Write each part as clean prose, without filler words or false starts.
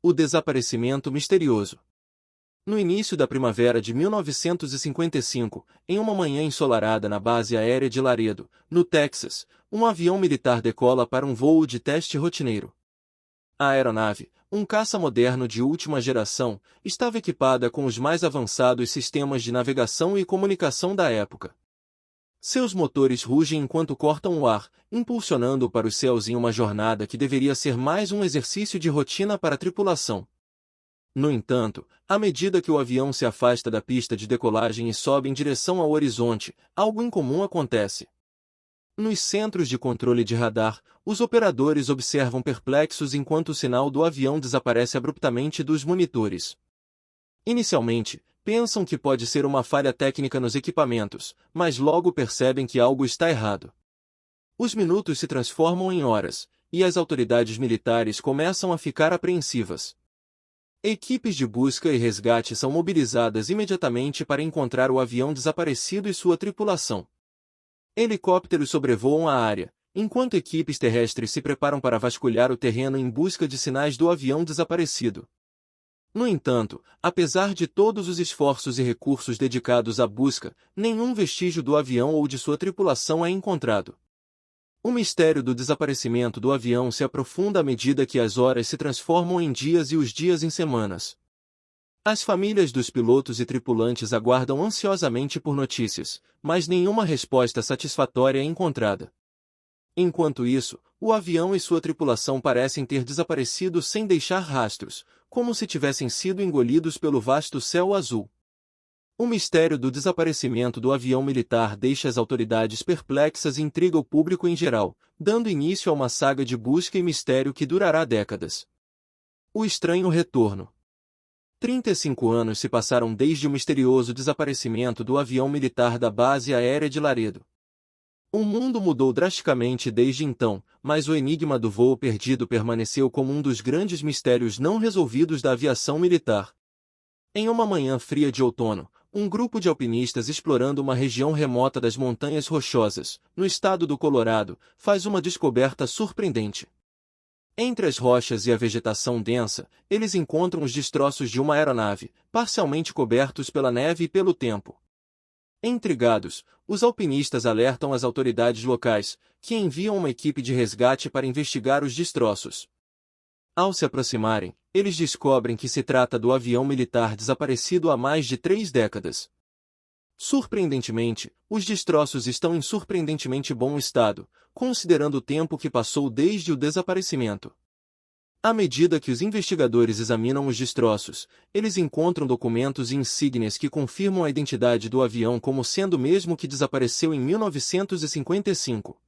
O desaparecimento misterioso. No início da primavera de 1955, em uma manhã ensolarada na base aérea de Laredo, no Texas, um avião militar decola para um voo de teste rotineiro. A aeronave, um caça moderno de última geração, estava equipada com os mais avançados sistemas de navegação e comunicação da época. Seus motores rugem enquanto cortam o ar, impulsionando-o para os céus em uma jornada que deveria ser mais um exercício de rotina para a tripulação. No entanto, à medida que o avião se afasta da pista de decolagem e sobe em direção ao horizonte, algo incomum acontece. Nos centros de controle de radar, os operadores observam perplexos enquanto o sinal do avião desaparece abruptamente dos monitores. Inicialmente, pensam que pode ser uma falha técnica nos equipamentos, mas logo percebem que algo está errado. Os minutos se transformam em horas, e as autoridades militares começam a ficar apreensivas. Equipes de busca e resgate são mobilizadas imediatamente para encontrar o avião desaparecido e sua tripulação. Helicópteros sobrevoam a área, enquanto equipes terrestres se preparam para vasculhar o terreno em busca de sinais do avião desaparecido. No entanto, apesar de todos os esforços e recursos dedicados à busca, nenhum vestígio do avião ou de sua tripulação é encontrado. O mistério do desaparecimento do avião se aprofunda à medida que as horas se transformam em dias e os dias em semanas. As famílias dos pilotos e tripulantes aguardam ansiosamente por notícias, mas nenhuma resposta satisfatória é encontrada. Enquanto isso, o avião e sua tripulação parecem ter desaparecido sem deixar rastros, como se tivessem sido engolidos pelo vasto céu azul. O mistério do desaparecimento do avião militar deixa as autoridades perplexas e intriga o público em geral, dando início a uma saga de busca e mistério que durará décadas. O estranho retorno. 35 anos se passaram desde o misterioso desaparecimento do avião militar da base aérea de Laredo. O mundo mudou drasticamente desde então, mas o enigma do voo perdido permaneceu como um dos grandes mistérios não resolvidos da aviação militar. Em uma manhã fria de outono, um grupo de alpinistas explorando uma região remota das Montanhas Rochosas, no estado do Colorado, faz uma descoberta surpreendente. Entre as rochas e a vegetação densa, eles encontram os destroços de uma aeronave, parcialmente cobertos pela neve e pelo tempo. Intrigados, os alpinistas alertam as autoridades locais, que enviam uma equipe de resgate para investigar os destroços. Ao se aproximarem, eles descobrem que se trata do avião militar desaparecido há mais de 3 décadas. Surpreendentemente, os destroços estão em surpreendentemente bom estado, considerando o tempo que passou desde o desaparecimento. À medida que os investigadores examinam os destroços, eles encontram documentos e insígnias que confirmam a identidade do avião como sendo o mesmo que desapareceu em 1955.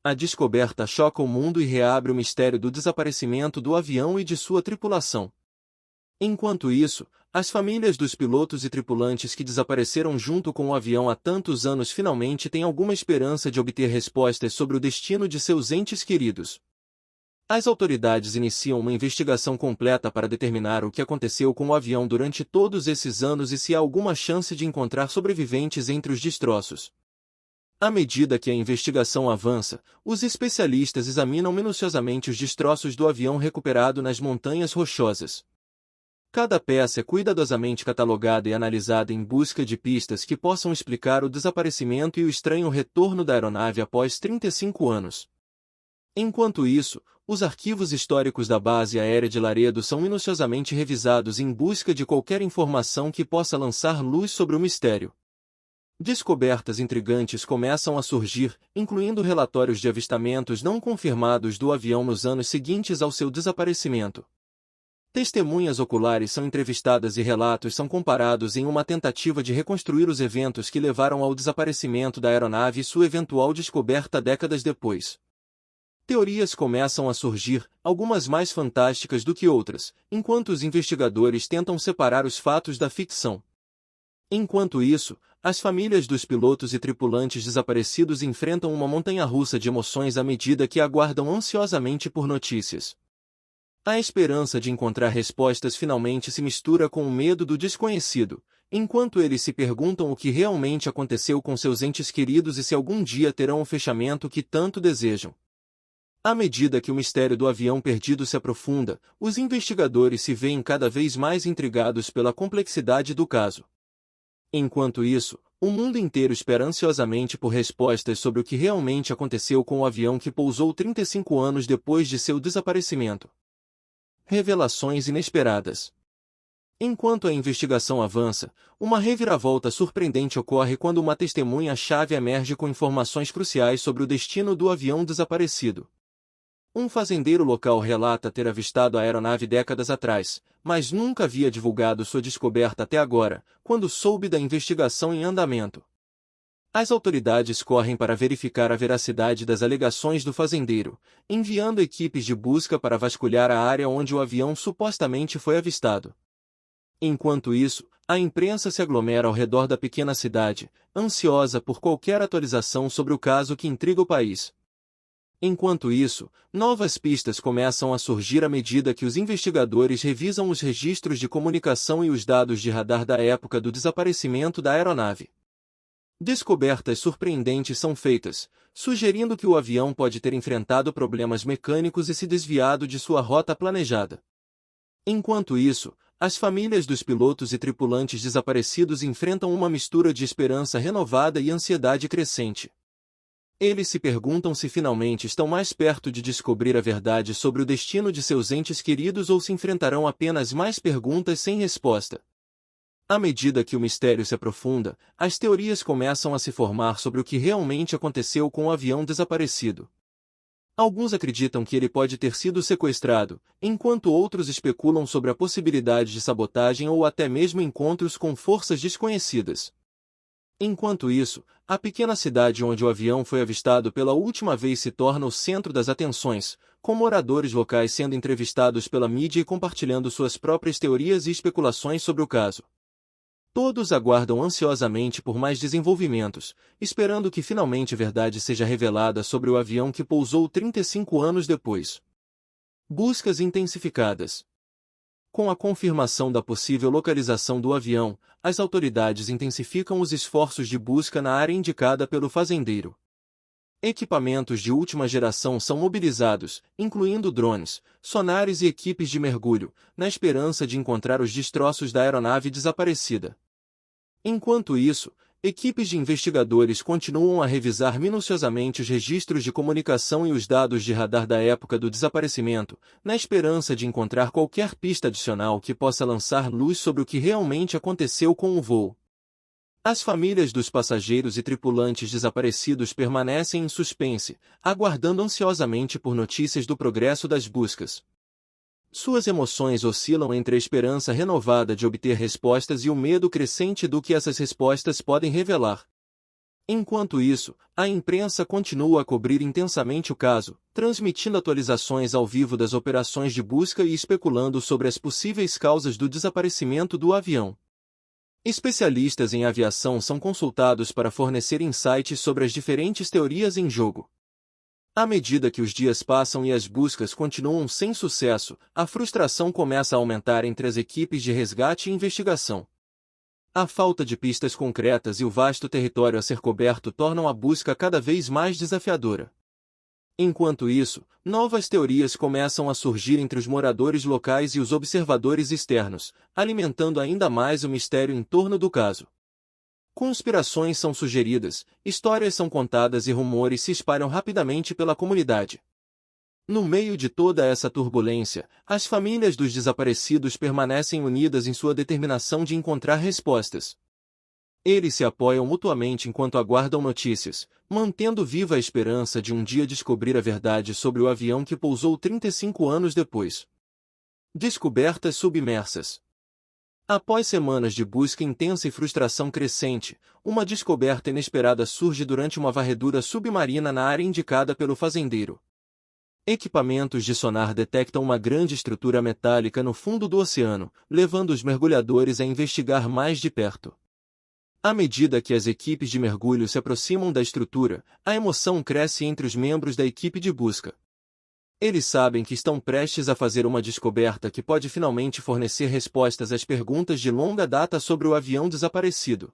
A descoberta choca o mundo e reabre o mistério do desaparecimento do avião e de sua tripulação. Enquanto isso, as famílias dos pilotos e tripulantes que desapareceram junto com o avião há tantos anos finalmente têm alguma esperança de obter respostas sobre o destino de seus entes queridos. As autoridades iniciam uma investigação completa para determinar o que aconteceu com o avião durante todos esses anos e se há alguma chance de encontrar sobreviventes entre os destroços. À medida que a investigação avança, os especialistas examinam minuciosamente os destroços do avião recuperado nas Montanhas Rochosas. Cada peça é cuidadosamente catalogada e analisada em busca de pistas que possam explicar o desaparecimento e o estranho retorno da aeronave após 35 anos. Enquanto isso, os arquivos históricos da base aérea de Laredo são minuciosamente revisados em busca de qualquer informação que possa lançar luz sobre o mistério. Descobertas intrigantes começam a surgir, incluindo relatórios de avistamentos não confirmados do avião nos anos seguintes ao seu desaparecimento. Testemunhas oculares são entrevistadas e relatos são comparados em uma tentativa de reconstruir os eventos que levaram ao desaparecimento da aeronave e sua eventual descoberta décadas depois. Teorias começam a surgir, algumas mais fantásticas do que outras, enquanto os investigadores tentam separar os fatos da ficção. Enquanto isso, as famílias dos pilotos e tripulantes desaparecidos enfrentam uma montanha-russa de emoções à medida que aguardam ansiosamente por notícias. A esperança de encontrar respostas finalmente se mistura com o medo do desconhecido, enquanto eles se perguntam o que realmente aconteceu com seus entes queridos e se algum dia terão o fechamento que tanto desejam. À medida que o mistério do avião perdido se aprofunda, os investigadores se veem cada vez mais intrigados pela complexidade do caso. Enquanto isso, o mundo inteiro espera ansiosamente por respostas sobre o que realmente aconteceu com o avião que pousou 35 anos depois de seu desaparecimento. Revelações inesperadas. Enquanto a investigação avança, uma reviravolta surpreendente ocorre quando uma testemunha-chave emerge com informações cruciais sobre o destino do avião desaparecido. Um fazendeiro local relata ter avistado a aeronave décadas atrás, mas nunca havia divulgado sua descoberta até agora, quando soube da investigação em andamento. As autoridades correm para verificar a veracidade das alegações do fazendeiro, enviando equipes de busca para vasculhar a área onde o avião supostamente foi avistado. Enquanto isso, a imprensa se aglomera ao redor da pequena cidade, ansiosa por qualquer atualização sobre o caso que intriga o país. Enquanto isso, novas pistas começam a surgir à medida que os investigadores revisam os registros de comunicação e os dados de radar da época do desaparecimento da aeronave. Descobertas surpreendentes são feitas, sugerindo que o avião pode ter enfrentado problemas mecânicos e se desviado de sua rota planejada. Enquanto isso, as famílias dos pilotos e tripulantes desaparecidos enfrentam uma mistura de esperança renovada e ansiedade crescente. Eles se perguntam se finalmente estão mais perto de descobrir a verdade sobre o destino de seus entes queridos ou se enfrentarão apenas mais perguntas sem resposta. À medida que o mistério se aprofunda, as teorias começam a se formar sobre o que realmente aconteceu com o avião desaparecido. Alguns acreditam que ele pode ter sido sequestrado, enquanto outros especulam sobre a possibilidade de sabotagem ou até mesmo encontros com forças desconhecidas. Enquanto isso, a pequena cidade onde o avião foi avistado pela última vez se torna o centro das atenções, com moradores locais sendo entrevistados pela mídia e compartilhando suas próprias teorias e especulações sobre o caso. Todos aguardam ansiosamente por mais desenvolvimentos, esperando que finalmente a verdade seja revelada sobre o avião que pousou 35 anos depois. Buscas intensificadas. Com a confirmação da possível localização do avião, as autoridades intensificam os esforços de busca na área indicada pelo fazendeiro. Equipamentos de última geração são mobilizados, incluindo drones, sonares e equipes de mergulho, na esperança de encontrar os destroços da aeronave desaparecida. Enquanto isso, equipes de investigadores continuam a revisar minuciosamente os registros de comunicação e os dados de radar da época do desaparecimento, na esperança de encontrar qualquer pista adicional que possa lançar luz sobre o que realmente aconteceu com o voo. As famílias dos passageiros e tripulantes desaparecidos permanecem em suspense, aguardando ansiosamente por notícias do progresso das buscas. Suas emoções oscilam entre a esperança renovada de obter respostas e o medo crescente do que essas respostas podem revelar. Enquanto isso, a imprensa continua a cobrir intensamente o caso, transmitindo atualizações ao vivo das operações de busca e especulando sobre as possíveis causas do desaparecimento do avião. Especialistas em aviação são consultados para fornecer insights sobre as diferentes teorias em jogo. À medida que os dias passam e as buscas continuam sem sucesso, a frustração começa a aumentar entre as equipes de resgate e investigação. A falta de pistas concretas e o vasto território a ser coberto tornam a busca cada vez mais desafiadora. Enquanto isso, novas teorias começam a surgir entre os moradores locais e os observadores externos, alimentando ainda mais o mistério em torno do caso. Conspirações são sugeridas, histórias são contadas e rumores se espalham rapidamente pela comunidade. No meio de toda essa turbulência, as famílias dos desaparecidos permanecem unidas em sua determinação de encontrar respostas. Eles se apoiam mutuamente enquanto aguardam notícias, mantendo viva a esperança de um dia descobrir a verdade sobre o avião que pousou 35 anos depois. Descobertas submersas. Após semanas de busca intensa e frustração crescente, uma descoberta inesperada surge durante uma varredura submarina na área indicada pelo fazendeiro. Equipamentos de sonar detectam uma grande estrutura metálica no fundo do oceano, levando os mergulhadores a investigar mais de perto. À medida que as equipes de mergulho se aproximam da estrutura, a emoção cresce entre os membros da equipe de busca. Eles sabem que estão prestes a fazer uma descoberta que pode finalmente fornecer respostas às perguntas de longa data sobre o avião desaparecido.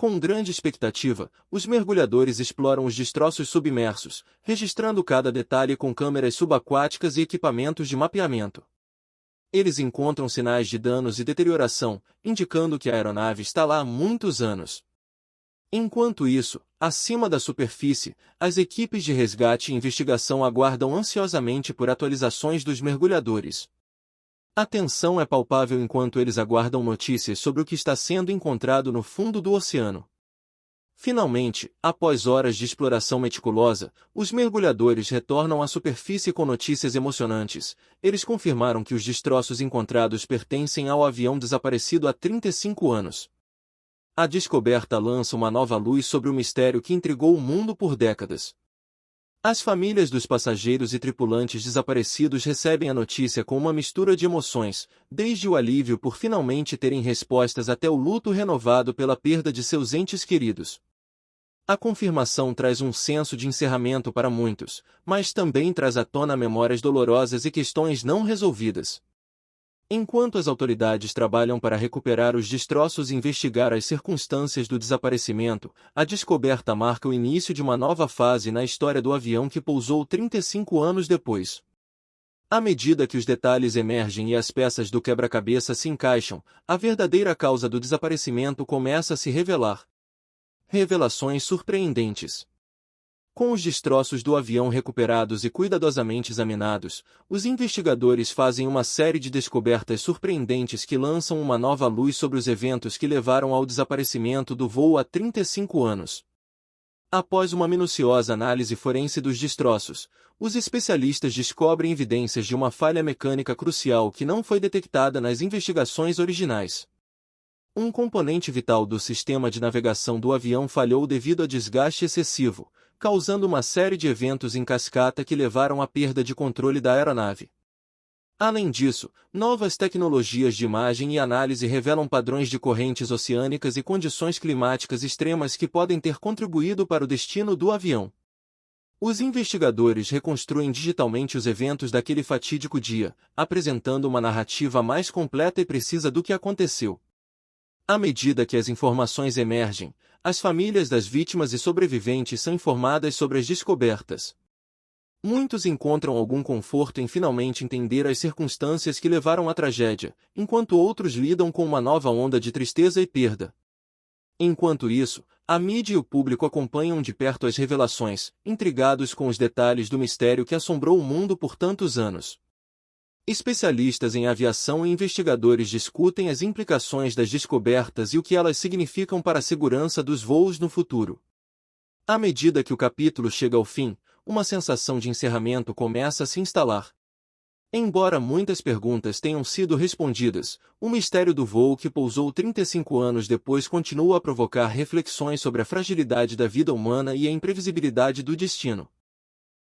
Com grande expectativa, os mergulhadores exploram os destroços submersos, registrando cada detalhe com câmeras subaquáticas e equipamentos de mapeamento. Eles encontram sinais de danos e deterioração, indicando que a aeronave está lá há muitos anos. Enquanto isso, acima da superfície, as equipes de resgate e investigação aguardam ansiosamente por atualizações dos mergulhadores. A tensão é palpável enquanto eles aguardam notícias sobre o que está sendo encontrado no fundo do oceano. Finalmente, após horas de exploração meticulosa, os mergulhadores retornam à superfície com notícias emocionantes. Eles confirmaram que os destroços encontrados pertencem ao avião desaparecido há 35 anos. A descoberta lança uma nova luz sobre o mistério que intrigou o mundo por décadas. As famílias dos passageiros e tripulantes desaparecidos recebem a notícia com uma mistura de emoções, desde o alívio por finalmente terem respostas até o luto renovado pela perda de seus entes queridos. A confirmação traz um senso de encerramento para muitos, mas também traz à tona memórias dolorosas e questões não resolvidas. Enquanto as autoridades trabalham para recuperar os destroços e investigar as circunstâncias do desaparecimento, a descoberta marca o início de uma nova fase na história do avião que pousou 35 anos depois. À medida que os detalhes emergem e as peças do quebra-cabeça se encaixam, a verdadeira causa do desaparecimento começa a se revelar. Revelações surpreendentes. Com os destroços do avião recuperados e cuidadosamente examinados, os investigadores fazem uma série de descobertas surpreendentes que lançam uma nova luz sobre os eventos que levaram ao desaparecimento do voo há 35 anos. Após uma minuciosa análise forense dos destroços, os especialistas descobrem evidências de uma falha mecânica crucial que não foi detectada nas investigações originais. Um componente vital do sistema de navegação do avião falhou devido a desgaste excessivo, causando uma série de eventos em cascata que levaram à perda de controle da aeronave. Além disso, novas tecnologias de imagem e análise revelam padrões de correntes oceânicas e condições climáticas extremas que podem ter contribuído para o destino do avião. Os investigadores reconstruem digitalmente os eventos daquele fatídico dia, apresentando uma narrativa mais completa e precisa do que aconteceu. À medida que as informações emergem, as famílias das vítimas e sobreviventes são informadas sobre as descobertas. Muitos encontram algum conforto em finalmente entender as circunstâncias que levaram à tragédia, enquanto outros lidam com uma nova onda de tristeza e perda. Enquanto isso, a mídia e o público acompanham de perto as revelações, intrigados com os detalhes do mistério que assombrou o mundo por tantos anos. Especialistas em aviação e investigadores discutem as implicações das descobertas e o que elas significam para a segurança dos voos no futuro. À medida que o capítulo chega ao fim, uma sensação de encerramento começa a se instalar. Embora muitas perguntas tenham sido respondidas, o mistério do voo que pousou 35 anos depois continua a provocar reflexões sobre a fragilidade da vida humana e a imprevisibilidade do destino.